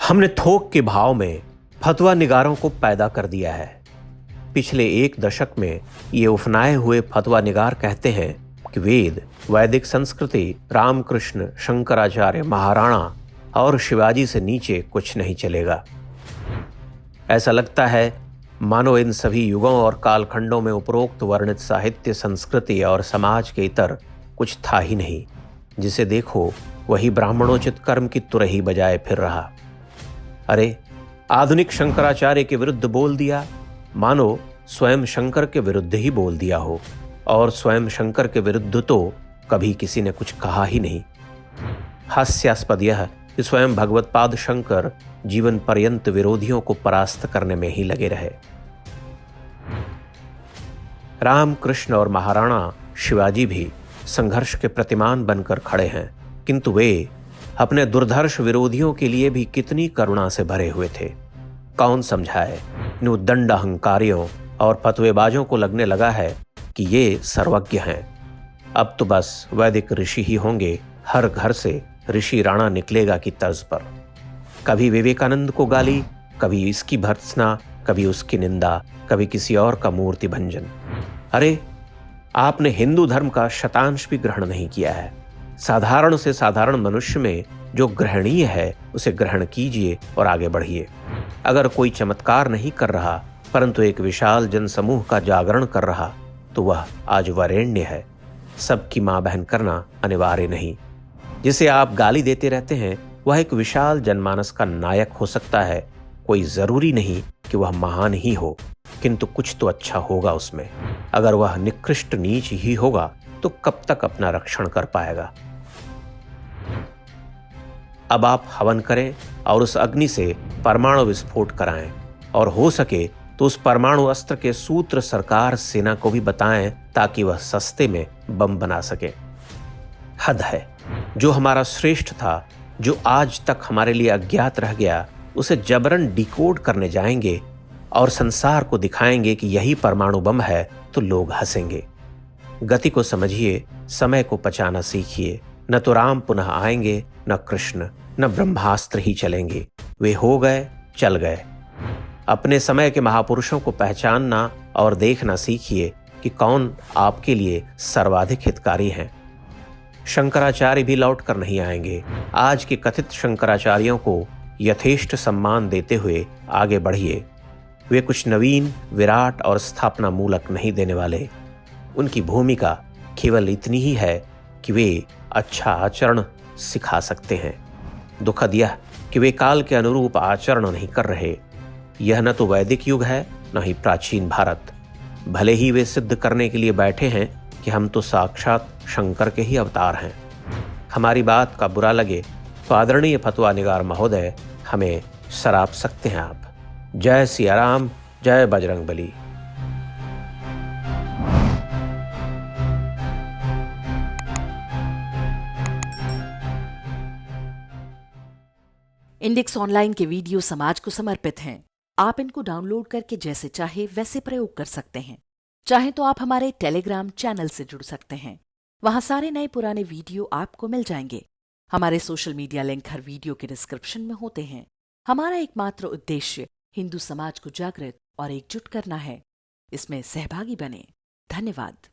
हमने थोक के भाव में फतवा निगारों को पैदा कर दिया है। पिछले एक दशक में ये उफनाए हुए फतवा निगार कहते हैं कि वेद, वैदिक संस्कृति, रामकृष्ण, शंकराचार्य, महाराणा और शिवाजी से नीचे कुछ नहीं चलेगा। ऐसा लगता है मानो इन सभी युगों और कालखंडों में उपरोक्त वर्णित साहित्य, संस्कृति और समाज के इतर कुछ था ही नहीं। जिसे देखो वही ब्राह्मणोचित कर्म की तुरही बजाए फिर रहा। अरे, आधुनिक शंकराचार्य के विरुद्ध बोल दिया, मानो स्वयं शंकर के विरुद्ध ही बोल दिया हो, और स्वयं शंकर के विरुद्ध तो कभी किसी ने कुछ कहा ही नहीं। हास्यास्पद यह कि स्वयं भगवत्पाद शंकर जीवन पर्यंत विरोधियों को परास्त करने में ही लगे रहे। राम, कृष्ण और महाराणा शिवाजी भी संघर्ष के प्रतिमान बनकर खड़े हैं, किंतु वे अपने दुर्धर्ष विरोधियों के लिए भी कितनी करुणा से भरे हुए थे। कौन समझाए इन उद्दंड अहंकारियों और फतवेबाजों को लगने लगा है कि ये सर्वज्ञ हैं। अब तो बस वैदिक ऋषि ही होंगे, हर घर से ऋषि राणा निकलेगा की तर्ज पर। कभी विवेकानंद को गाली, कभी इसकी भर्त्सना, कभी उसकी निंदा, कभी किसी और का मूर्ति भंजन। अरे, आपने हिंदू धर्म का शतांश भी ग्रहण नहीं किया है। साधारण से साधारण मनुष्य में जो ग्रहणीय है उसे ग्रहण कीजिए और आगे बढ़िए। अगर कोई चमत्कार नहीं कर रहा परंतु एक विशाल जनसमूह का जागरण कर रहा तो वह आज वरेण्य है। सबकी मां बहन करना अनिवार्य नहीं। जिसे आप गाली देते रहते हैं वह एक विशाल जनमानस का नायक हो सकता है। कोई जरूरी नहीं कि वह महान ही हो, किंतु कुछ तो अच्छा होगा उसमें। अगर वह निकृष्ट नीच ही होगा तो कब तक अपना रक्षण कर पाएगा। अब आप हवन करें और उस अग्नि से परमाणु विस्फोट कराएं, और हो सके तो उस परमाणु अस्त्र के सूत्र सरकार सेना को भी बताएं ताकि वह सस्ते में बम बना सके। हद है। जो हमारा श्रेष्ठ था, जो आज तक हमारे लिए अज्ञात रह गया, उसे जबरन डिकोड करने जाएंगे और संसार को दिखाएंगे कि यही परमाणु बम है तो लोग हंसेंगे। गति को समझिए, समय को पचाना सीखिए। न तो राम पुनः आएंगे, न कृष्ण, न ब्रह्मास्त्र ही चलेंगे। वे हो गए, चल गए। अपने समय के महापुरुषों को पहचानना और देखना सीखिए कि कौन आपके लिए सर्वाधिक हितकारी हैं। शंकराचार्य भी लौट कर नहीं आएंगे। आज के कथित शंकराचार्यों को यथेष्ट सम्मान देते हुए आगे बढ़िए। वे कुछ नवीन, विराट और स्थापना मूलक नहीं देने वाले। उनकी भूमिका केवल इतनी ही है कि वे अच्छा आचरण सिखा सकते हैं। दुखद यह कि वे काल के अनुरूप आचरण नहीं कर रहे। यह न तो वैदिक युग है, न ही प्राचीन भारत। भले ही वे सिद्ध करने के लिए बैठे हैं कि हम तो साक्षात शंकर के ही अवतार हैं। हमारी बात का बुरा लगे तो आदरणीय फतवा निगार महोदय, हमें सराप सकते हैं आप। जय सिया राम, जय बजरंगबली। इंडेक्स ऑनलाइन के वीडियो समाज को समर्पित हैं। आप इनको डाउनलोड करके जैसे चाहे वैसे प्रयोग कर सकते हैं। चाहे तो आप हमारे टेलीग्राम चैनल से जुड़ सकते हैं। वहां सारे नए पुराने वीडियो आपको मिल जाएंगे। हमारे सोशल मीडिया लिंक हर वीडियो के डिस्क्रिप्शन में होते हैं। हमारा एकमात्र उद्देश्य हिंदू समाज को जागृत और एकजुट करना है। इसमें सहभागी बने। धन्यवाद।